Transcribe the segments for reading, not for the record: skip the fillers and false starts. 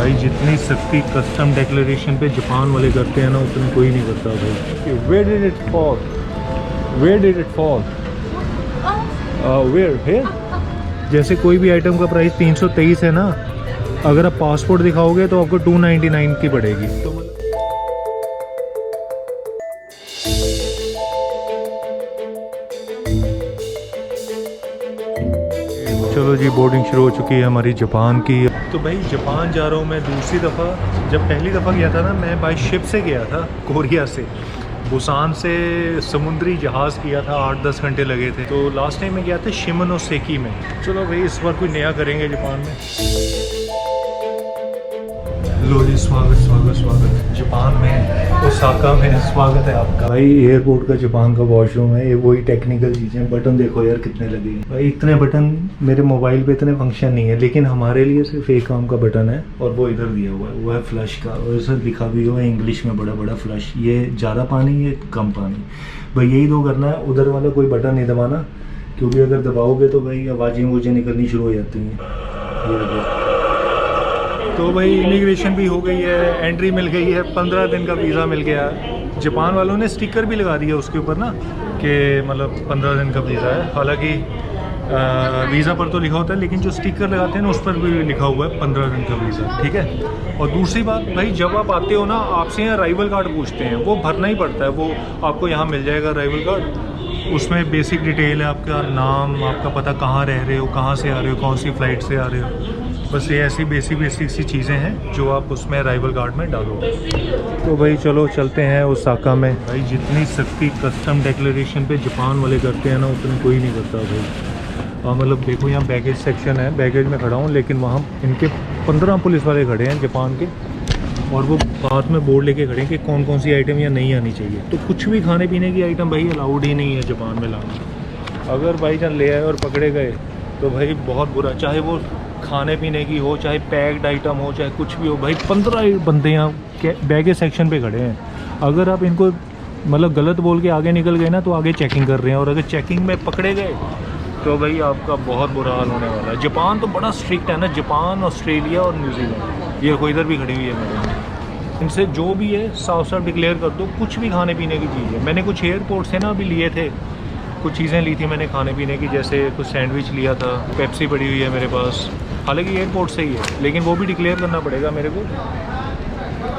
भाई जितनी सख्ती कस्टम डिक्लेरेशन पे जापान वाले करते हैं ना उतनी कोई नहीं करता भाई। Where did it fall? Where did it fall? Where? Here? जैसे कोई भी आइटम का प्राइस 323 है ना, अगर आप पासपोर्ट दिखाओगे तो आपको 299 की पड़ेगी। तो चलो जी, बोर्डिंग शुरू हो चुकी है हमारी जापान की। तो भाई जापान जा रहा हूँ मैं दूसरी दफ़ा। जब पहली दफ़ा गया था ना, मैं बाई शिप से गया था, कोरिया से, बुसान से समुद्री जहाज़ किया था, 8-10 घंटे लगे थे। तो लास्ट टाइम मैं गया था शिमोनोसेकी में। चलो भाई इस बार कुछ नया करेंगे जापान में। लो जी, स्वागत जापान में, ओसाका में स्वागत है आपका। भाई एयरपोर्ट का जापान का वॉशरूम है, ये वही टेक्निकल चीज़ें। बटन देखो यार कितने लगे हैं भाई, इतने बटन मेरे मोबाइल पे इतने फंक्शन नहीं है, लेकिन हमारे लिए सिर्फ एक काम का बटन है और वो इधर दिया हुआ है, वो है फ्लश का। और इसे लिखा भी हुआ है इंग्लिश में बड़ा फ्लश, ये ज़्यादा पानी, ये कम पानी। भाई यही दो करना है, उधर वाला कोई बटन नहीं दबाना, क्योंकि अगर दबाओगे तो भाई आवाज़ें निकलनी शुरू हो जाती हैं। तो भाई इमिग्रेशन भी हो गई है, एंट्री मिल गई है, 15 दिन का वीज़ा मिल गया। जापान वालों ने स्टिकर भी लगा दिया उसके ऊपर ना, कि मतलब 15 दिन का वीज़ा है। हालांकि वीज़ा पर तो लिखा होता है, लेकिन जो स्टिकर लगाते हैं ना उस पर भी लिखा हुआ है 15 दिन का वीज़ा, ठीक है। और दूसरी बात भाई, जब आप आते हो ना, आपसे यहाँ अराइवल कार्ड पूछते हैं, वो भरना ही पड़ता है। वो आपको यहाँ मिल जाएगा अराइवल कार्ड, उसमें बेसिक डिटेल है, आपका नाम, आपका पता, कहाँ रह रहे हो, कहाँ से आ रहे हो, कौन सी फ़्लाइट से आ रहे हो। बस ये ऐसी बेसिक सी चीज़ें हैं जो आप उसमें अराइवल कार्ड में डालोगे। तो भाई चलो चलते हैं ओसाका में। भाई जितनी सख्ती कस्टम डिक्लेरेशन पे जापान वाले करते हैं ना उतनी कोई नहीं करता भाई। मतलब देखो यहाँ बैगेज सेक्शन है, बैगेज में खड़ा हूँ, लेकिन वहाँ इनके 15 पुलिस वाले खड़े हैं जापान के, और वो हाथ में बोर्ड लेके खड़े हैं कि कौन कौन सी आइटम यहाँ नहीं आनी चाहिए। तो कुछ भी खाने पीने की आइटम भाई अलाउड ही नहीं है जापान में लाना। अगर भाई जान ले आए और पकड़े गए तो भाई बहुत बुरा, चाहे वो खाने पीने की हो, चाहे पैक्ड आइटम हो, चाहे कुछ भी हो। भाई 15 बंदे यहाँ बैगेज सेक्शन पे खड़े हैं। अगर आप इनको मतलब गलत बोल के आगे निकल गए ना तो आगे चेकिंग कर रहे हैं, और अगर चेकिंग में पकड़े गए तो भाई आपका बहुत बुरा हाल होने वाला है। जापान तो बड़ा स्ट्रिक्ट है ना, जापान, ऑस्ट्रेलिया और न्यूजीलैंड, ये कोई इधर भी खड़ी हुई है मेरे। इनसे जो भी है साफ डिक्लेयर कर दो, कुछ भी खाने पीने की चीज़ है। मैंने कुछ एयरपोर्ट से ना अभी लिए थे, कुछ चीज़ें ली थी मैंने खाने पीने की, जैसे कुछ सैंडविच लिया था, पेप्सी पड़ी हुई है मेरे पास, हालांकि एयरपोर्ट से ही है, लेकिन वो भी डिक्लेयर करना पड़ेगा मेरे को।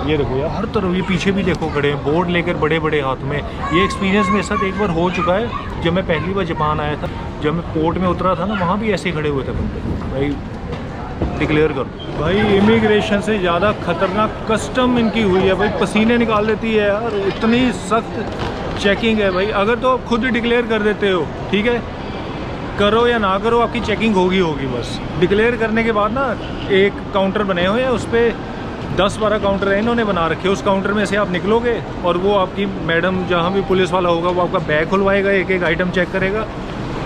ये देखो यार, हर तरफ ये पीछे भी देखो खड़े हैं, बोर्ड लेकर बड़े हाथ में। ये एक्सपीरियंस मेरे साथ एक बार हो चुका है, जब मैं पहली बार जापान आया था। जब मैं पोर्ट में उतरा था ना, वहाँ भी ऐसे ही खड़े हुए थे बंदे। भाई डिक्लेयर करो। भाई इमिग्रेशन से ज़्यादा खतरनाक कस्टम इनकी हुई है भाई, पसीने निकाल देती है यार, इतनी सख्त चेकिंग है भाई। अगर तो आप खुद डिक्लेयर कर देते हो, ठीक है, करो या ना करो, आपकी चेकिंग होगी बस। डिक्लेयर करने के बाद ना एक काउंटर बने हुए हैं, उस पर 10-12 काउंटर है इन्होंने बना रखे। उस काउंटर में से आप निकलोगे और वो आपकी मैडम, जहाँ भी पुलिस वाला होगा, वो आपका बैग खुलवाएगा, एक आइटम चेक करेगा।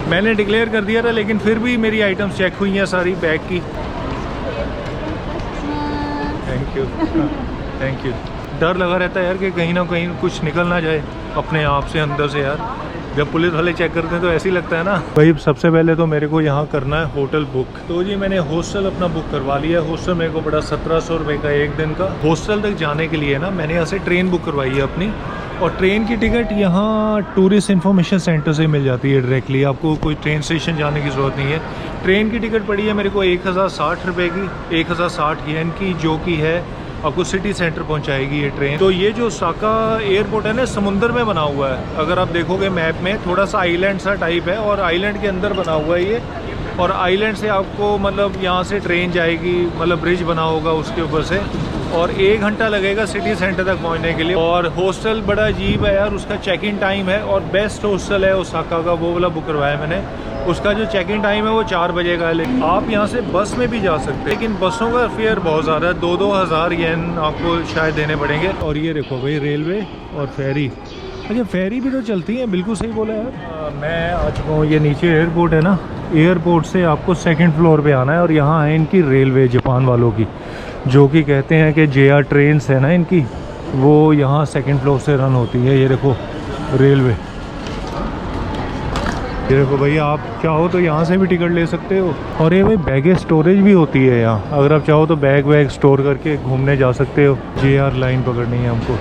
मैंने डिक्लेयर कर दिया था, लेकिन फिर भी मेरी आइटम्स चेक हुई हैं सारी बैग की। Thank you. डर लगा रहता है यार कि कहीं ना कहीं कुछ निकल ना जाए अपने आप से, अंदर से यार। जब पुलिस वाले चेक करते हैं तो ऐसे ही लगता है ना भाई। सबसे पहले तो मेरे को यहाँ करना है होटल बुक। तो जी मैंने हॉस्टल अपना बुक करवा लिया है। हॉस्टल मेरे को पड़ा 1700 रुपये का एक दिन का। हॉस्टल तक जाने के लिए ना मैंने यहाँ से ट्रेन बुक करवाई है अपनी, और ट्रेन की टिकट यहाँ टूरिस्ट इन्फॉर्मेशन सेंटर से मिल जाती है डायरेक्टली, आपको कोई ट्रेन स्टेशन जाने की ज़रूरत नहीं है। ट्रेन की टिकट पड़ी है मेरे को 1060 रुपये की, 1060 येन की, जो कि है आपको सिटी सेंटर पहुंचाएगी ये ट्रेन। तो ये जो ओसाका एयरपोर्ट है ना, समुंदर में बना हुआ है। अगर आप देखोगे मैप में, थोड़ा सा आइलैंड सा टाइप है, और आइलैंड के अंदर बना हुआ है ये। और आइलैंड से आपको मतलब यहाँ से ट्रेन जाएगी, मतलब ब्रिज बना होगा उसके ऊपर से, और 1 घंटा लगेगा सिटी सेंटर तक पहुँचने के लिए। और हॉस्टल बड़ा अजीब है यार, उसका चेक इन टाइम है, और बेस्ट हॉस्टल है ओसाका का, वो वाला बुक करवाया मैंने। उसका जो चेक इन टाइम है वो 4 बजे का है। लेकिन आप यहाँ से बस में भी जा सकते हैं, लेकिन बसों का फेयर बहुत ज़्यादा है, 2-2 हज़ार येन आपको शायद देने पड़ेंगे। और ये देखो भाई, रेलवे और फेरी। अच्छा, फेरी भी तो चलती है, बिल्कुल सही बोला यार। मैं आ चुका हूँ, ये नीचे एयरपोर्ट है ना, एयरपोर्ट से आपको 2nd फ्लोर पे आना है, और यहाँ है इनकी रेलवे जापान वालों की, जो कि कहते हैं कि JR ट्रेन्स है ना इनकी, वो यहाँ 2nd फ्लोर से रन होती है। ये देखो रेलवे, ये देखो भाई, आप चाहो तो यहाँ से भी टिकट ले सकते हो। और ये भाई बैगेज स्टोरेज भी होती है यहाँ, अगर आप चाहो तो बैग वैग स्टोर करके घूमने जा सकते हो। JR लाइन पकड़नी है हमको।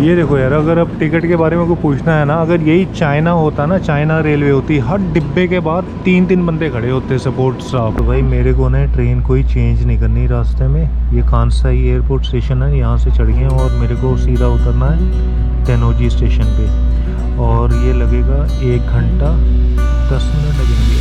ये देखो यार, अगर अब टिकट के बारे में कोई पूछना है ना, अगर यही चाइना होता ना, चाइना रेलवे होती, हर डिब्बे के बाद 3-3 बंदे खड़े होते सपोर्ट स्टाफ। तो भाई मेरे को ना ट्रेन कोई चेंज नहीं करनी रास्ते में। ये कांसाई एयरपोर्ट स्टेशन है, यहाँ से चढ़ गए और मेरे को सीधा उतरना है तेनोजी स्टेशन पे। और ये लगेगा 1 घंटा 10 मिनट लगेंगे।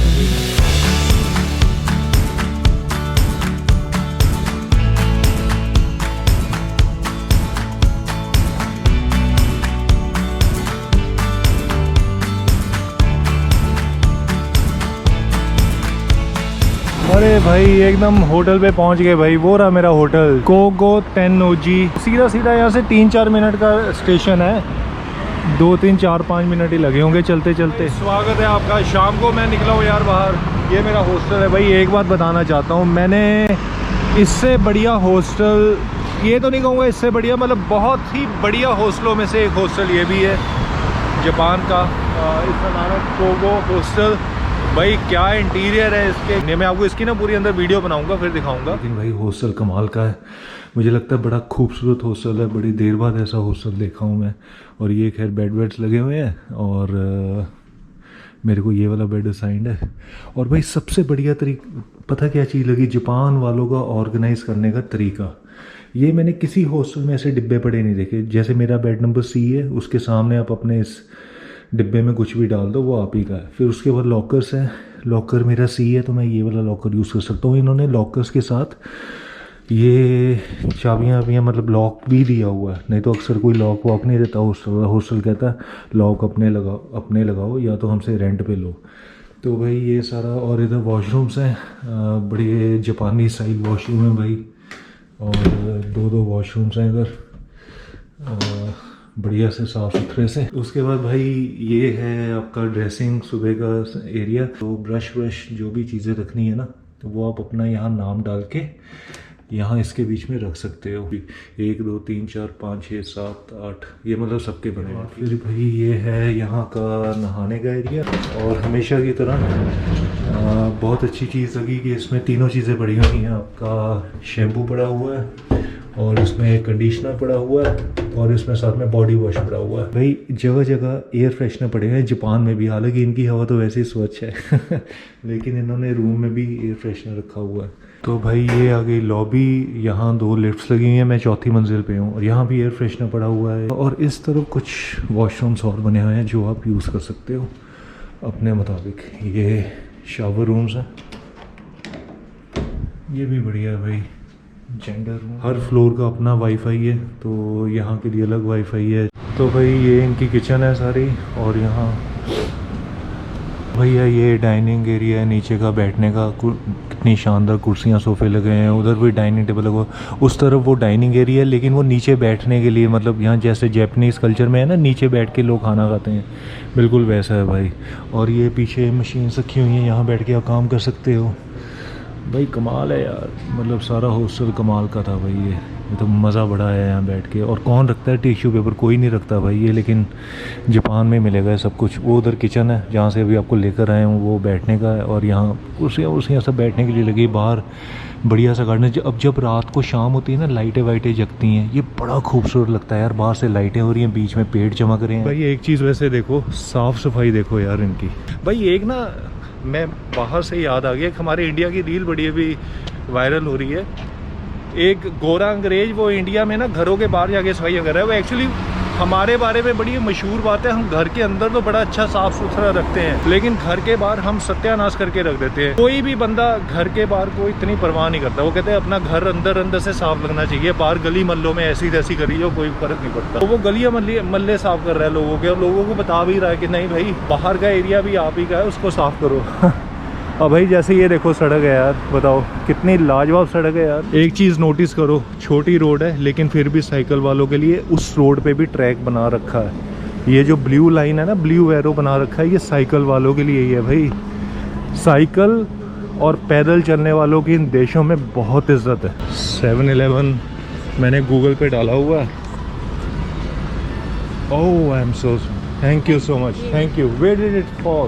अरे भाई एकदम होटल पे पहुंच गए भाई। वो रहा मेरा होटल, कोगो तेनोजी। सीधा सीधा यहाँ से 3-4 मिनट का स्टेशन है। 2-3-4-5 मिनट ही लगे होंगे चलते चलते। स्वागत है आपका। शाम को मैं निकला हूँ यार बाहर। ये मेरा हॉस्टल है भाई। एक बात बताना चाहता हूँ, मैंने इससे बढ़िया हॉस्टल, ये तो नहीं कहूँगा इससे बढ़िया, मतलब बहुत ही बढ़िया हॉस्टलों में से एक हॉस्टल ये भी है जापान का। इसका नाम है कोगो हॉस्टल। भाई क्या इंटीरियर है इसके, मैं आपको इसकी ना पूरी अंदर वीडियो बनाऊंगा फिर दिखाऊंगा। लेकिन भाई हॉस्टल कमाल का है, मुझे लगता है बड़ा खूबसूरत हॉस्टल है। बड़ी देर बाद ऐसा हॉस्टल देखा हूँ मैं। और ये खैर बेड वेड्स लगे हुए हैं और मेरे को ये वाला बेड असाइंड है। और भाई सबसे बढ़िया पता क्या चीज़ लगी, जापान वालों का ऑर्गेनाइज करने का तरीका। ये मैंने किसी हॉस्टल में ऐसे डिब्बे पड़े नहीं देखे। जैसे मेरा बेड नंबर C है, उसके सामने आप अपने इस डिब्बे में कुछ भी डाल दो, वो आप ही का है। फिर उसके बाद लॉकर्स हैं। लॉकर मेरा C है तो मैं ये वाला लॉकर यूज़ कर सकता हूँ। इन्होंने लॉकर्स के साथ ये चाबियाँ मतलब लॉक भी दिया हुआ है। नहीं तो अक्सर कोई लॉक वॉक नहीं देता हॉस्टल कहता है लॉक अपने लगाओ या तो हमसे रेंट पे लो। तो भाई ये सारा। और इधर वॉशरूम्स हैं, बड़े जापानी स्टाइल वॉशरूम है भाई। और 2 वॉशरूम्स हैं इधर बढ़िया से साफ़ सुथरे से। उसके बाद भाई ये है आपका ड्रेसिंग सुबह का एरिया। तो ब्रश जो भी चीज़ें रखनी है ना, तो वो आप अपना यहाँ नाम डाल के यहाँ इसके बीच में रख सकते हो। 1 2 3 4 5 6 7 8, ये मतलब सबके बने हैं। फिर भाई ये है यहाँ का नहाने का एरिया। और हमेशा की तरह बहुत अच्छी चीज़ लगी कि इसमें तीनों चीज़ें पड़ी हुई हैं। आपका शैम्पू पड़ा हुआ है और इसमें कंडीशनर पड़ा हुआ है और इसमें साथ में बॉडी वॉश पड़ा हुआ है। भाई जगह जगह एयर फ्रेशनर पड़े हैं जापान में भी, हालांकि इनकी हवा तो वैसे ही स्वच्छ है लेकिन इन्होंने रूम में भी एयर फ्रेशनर रखा हुआ है। तो भाई ये आ गई लॉबी। यहाँ 2 लिफ्ट्स लगी हुई हैं, मैं 4थी मंजिल पे हूँ और यहाँ भी एयर फ्रेशनर पड़ा हुआ है। और इस तरफ कुछ वॉशरूम्स और बने हुए हैं जो आप यूज़ कर सकते हो अपने मुताबिक। ये शावर रूम्स हैं, ये भी बढ़िया है भाई। जेंडर रूम, हर फ्लोर का अपना वाईफाई है, तो यहाँ के लिए अलग वाईफाई है। तो भाई ये इनकी किचन है सारी। और यहाँ भैया ये डाइनिंग एरिया है, नीचे का बैठने का। कितनी शानदार कुर्सियाँ सोफ़े लगे हैं। उधर भी डाइनिंग टेबल लगा, उस तरफ वो डाइनिंग एरिया है लेकिन वो नीचे बैठने के लिए, मतलब यहाँ जैसे जैपनीज़ कल्चर में है ना, नीचे बैठ के लोग खाना खाते हैं, बिल्कुल वैसा है भाई। और ये पीछे मशीन रखी हुई हैं, यहाँ बैठ के आप काम कर सकते हो। भाई कमाल है यार, मतलब सारा हॉस्टल कमाल का था भाई। ये तो मज़ा बड़ा है यहाँ बैठ के। और कौन रखता है टिश्यू पेपर, कोई नहीं रखता भाई ये, लेकिन जापान में मिलेगा सब कुछ। वो उधर किचन है जहाँ से अभी आपको लेकर आए हूँ, वो बैठने का है। और यहाँ कुर्सियाँ सब बैठने के लिए लगी। बाहर बढ़िया सा गार्डन। अब जब रात को शाम होती है ना, लाइटें वाइटें जगती हैं, ये बड़ा खूबसूरत लगता है यार। बाहर से लाइटें हो रही हैं, बीच में पेड़ चमक रहे हैं भाई। एक चीज़ वैसे देखो, साफ़ सफाई देखो यार इनकी। भाई एक ना, मैं बाहर से याद आ गया, हमारे इंडिया की रील बड़ी अभी वायरल हो रही है। एक गोरा अंग्रेज वो इंडिया में ना घरों के बाहर जाके सफाई कर रहा है। वो एक्चुअली हमारे बारे में बड़ी मशहूर बात है। हम घर के अंदर तो बड़ा अच्छा साफ़ सुथरा रखते हैं, लेकिन घर के बाहर हम सत्यानाश करके रख देते हैं। कोई भी बंदा घर के बाहर को इतनी परवाह नहीं करता। वो कहते हैं अपना घर अंदर से साफ़ लगना चाहिए। बाहर गली मल्लों में ऐसी तैसी करी जो कोई फर्क नहीं पड़ता। तो वो गलियाँ मल्ले साफ़ कर रहा है लोगों के, और लोगों को बता भी रहा है कि नहीं भाई, बाहर का एरिया भी आप ही का है, उसको साफ़ करो अब भाई जैसे ये देखो सड़क है यार, बताओ कितनी लाजवाब सड़क है यार। एक चीज़ नोटिस करो, छोटी रोड है लेकिन फिर भी साइकिल वालों के लिए उस रोड पे भी ट्रैक बना रखा है। ये जो ब्लू लाइन है ना, ब्लू एरो बना रखा है, ये साइकिल वालों के लिए ही है भाई। साइकिल और पैदल चलने वालों की इन देशों में बहुत इज्जत है। 7-Eleven मैंने गूगल पे डाला हुआ है Oh, I'm so. Thank you so much. Thank you. Where did it fall?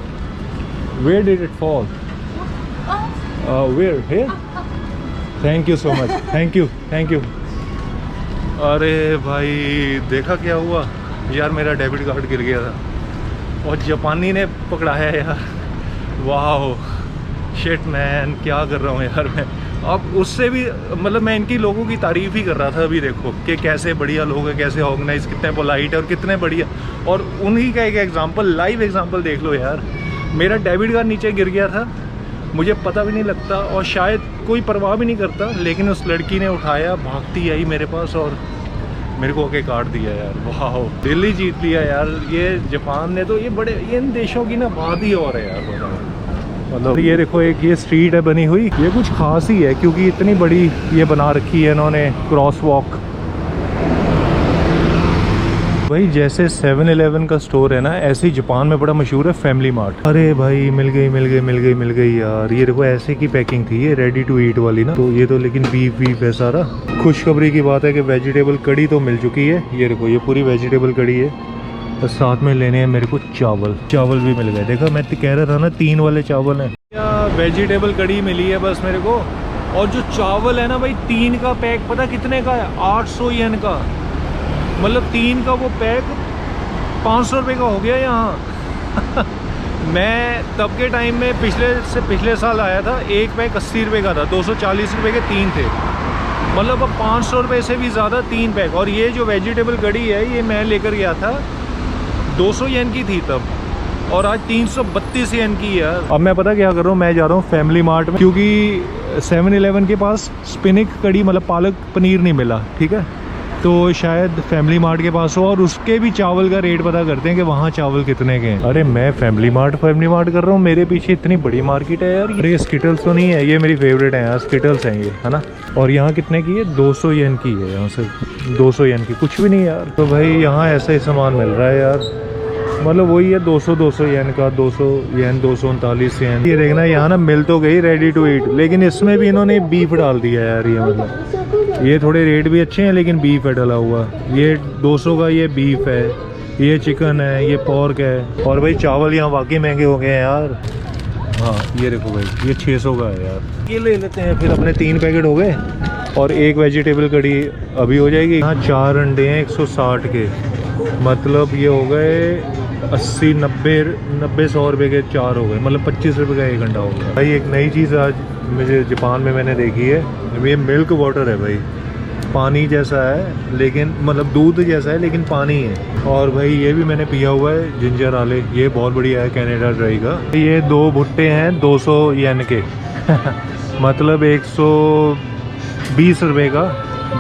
Where did it fall? Where? Here? Thank you so much. Thank you. Thank you. अरे भाई देखा क्या हुआ यार, मेरा डेबिट कार्ड गिर गया था और जापानी ने पकड़ाया यार। वाह शिट मैन, क्या कर रहा हूँ यार मैं। अब उससे भी मतलब मैं इनकी लोगों की तारीफ़ ही कर रहा था अभी, देखो कि कैसे बढ़िया लोग हैं, कैसे ऑर्गेनाइज, कितने पोलाइट है और कितने बढ़िया। और उन्हीं का एक एग्जांपल, लाइव एग्जांपल देख लो यार। मेरा डेबिट कार्ड नीचे गिर गया था, मुझे पता भी नहीं लगता और शायद कोई परवाह भी नहीं करता, लेकिन उस लड़की ने उठाया, भागती आई मेरे पास और मेरे को आके काट दिया यार। वाह दिल ही जीत लिया यार। ये जापान ने तो ये बड़े, ये इन देशों की ना बात ही और है यार। मतलब ये देखो एक ये स्ट्रीट है बनी हुई, ये कुछ खास ही है क्योंकि इतनी बड़ी ये बना रखी है इन्होंने, क्रॉस वॉक। भाई जैसे 7-Eleven का स्टोर है ना, ऐसे ही जापान में बड़ा मशहूर है फैमिली मार्ट। अरे भाई मिल गई यार। ये देखो ऐसे की पैकिंग थी, ये रेडी टू ईट वाली ना। तो ये तो लेकिन बीफ है सारा। खुशखबरी की बात है कि वेजिटेबल कड़ी तो मिल चुकी है। ये देखो ये पूरी वेजिटेबल कड़ी है और साथ में लेने हैं मेरे को चावल भी मिल गए। देखा मैं कह रहा था ना 3 वाले चावल हैं। वेजिटेबल कड़ी मिली है बस मेरे को। और जो चावल है ना भाई, 3 का पैक पता कितने का है? 800 येन का। मतलब 3 का वो पैक 500 रुपये का हो गया यहाँ। मैं तब के टाइम में पिछले साल आया था, एक पैक 80 रुपये का था, 240 रुपये के 3 थे। मतलब अब 500 रुपये से भी ज़्यादा 3 पैक। और ये जो वेजिटेबल कड़ी है ये मैं लेकर गया था, 200 येन की थी तब, और आज 332 येन की है। अब मैं पता क्या कर रहा हूँ, मैं जा रहा हूँ फैमिली मार्ट में, क्योंकि 7-Eleven के पास स्पिनिक कड़ी मतलब पालक पनीर नहीं मिला, ठीक है। तो शायद फैमिली मार्ट के पास हो, और उसके भी चावल का रेट पता करते हैं कि वहाँ चावल कितने के हैं। अरे मैं फैमिली मार्ट कर रहा हूँ, मेरे पीछे इतनी बड़ी मार्केट है यार। अरे स्किटल्स तो नहीं है, ये मेरी फेवरेट है यार, स्किटल्स हैं ये, है ना। और यहाँ कितने की है? 200 येन की है, यहाँ से 200 येन की, कुछ भी नहीं यार। तो भाई यहाँ ऐसा ही सामान मिल रहा है यार, मतलब वही है 200 येन का, 200 येन, 239 येन। ये देखना यहाँ ना मिल तो गई रेडी टू ईट, लेकिन इसमें भी इन्होंने बीफ डाल दिया यार। ये मतलब ये थोड़े रेट भी अच्छे हैं लेकिन बीफ है डला हुआ। ये 200 का ये बीफ है, ये चिकन है, ये पोर्क है। और भाई चावल यहाँ वाकई महंगे हो गए हैं यार। हाँ ये देखो भाई ये 600 का है यार। ये ले लेते हैं फिर, अपने 3 पैकेट हो गए और एक वेजिटेबल कड़ी अभी हो जाएगी। यहाँ 4 अंडे हैं 160 के, मतलब ये हो गए 80-90-100 रुपये के 4 हो गए, मतलब 25 रुपये का 1 अंडा हो गया। भाई एक नई चीज़ आज मुझे जापान में मैंने देखी है, ये मिल्क वाटर है भाई। पानी जैसा है लेकिन, मतलब दूध जैसा है लेकिन पानी है। और भाई ये भी मैंने पिया हुआ है जिंजर वाले, ये बहुत बढ़िया है, कैनेडा ड्राई का। ये 2 भुट्टे हैं 200 येन के मतलब 120 रुपये का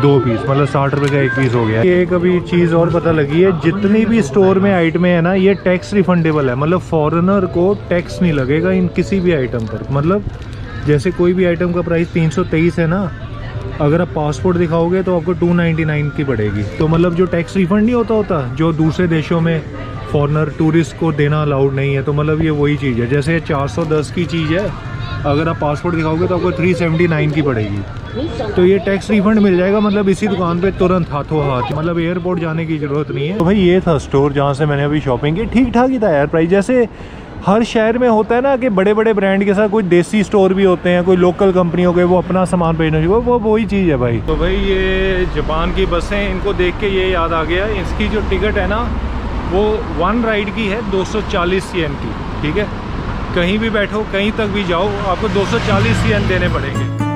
2 पीस, मतलब 60 रुपये का 1 पीस हो गया। ये कभी चीज़ और पता लगी है, जितनी भी स्टोर में आइटमें है ना, ये टैक्स रिफंडेबल है। मतलब फॉरेनर को टैक्स नहीं लगेगा इन किसी भी आइटम पर। मतलब जैसे कोई भी आइटम का प्राइस 323 है ना, अगर आप पासपोर्ट दिखाओगे तो आपको 299 की पड़ेगी। तो मतलब जो टैक्स रिफंड नहीं होता जो दूसरे देशों में फॉरेनर टूरिस्ट को देना अलाउड नहीं है, तो मतलब ये वही चीज़ है। जैसे 410 की चीज़ है, अगर आप पासपोर्ट दिखाओगे तो आपको 379 की पड़ेगी। तो ये टैक्स रिफंड मिल जाएगा मतलब इसी दुकान पे तुरंत हाथों हाथ, मतलब एयरपोर्ट जाने की ज़रूरत नहीं है। तो भाई ये था स्टोर जहाँ से मैंने अभी शॉपिंग की। ठीक ठाक ही था यार प्राइस। जैसे हर शहर में होता है ना कि बड़े बड़े ब्रांड के साथ कोई देसी स्टोर भी होते हैं, कोई लोकल कंपनियों के, वो अपना सामान बेचना चाहिए, वो वही चीज़ है भाई। तो भाई ये जापान की बसें, इनको देख के ये याद आ गया, इसकी जो टिकट है ना वो 1 राइड की है 240 येन की, ठीक है। कहीं भी बैठो, कहीं तक भी जाओ, आपको 240 येन देने पड़ेंगे।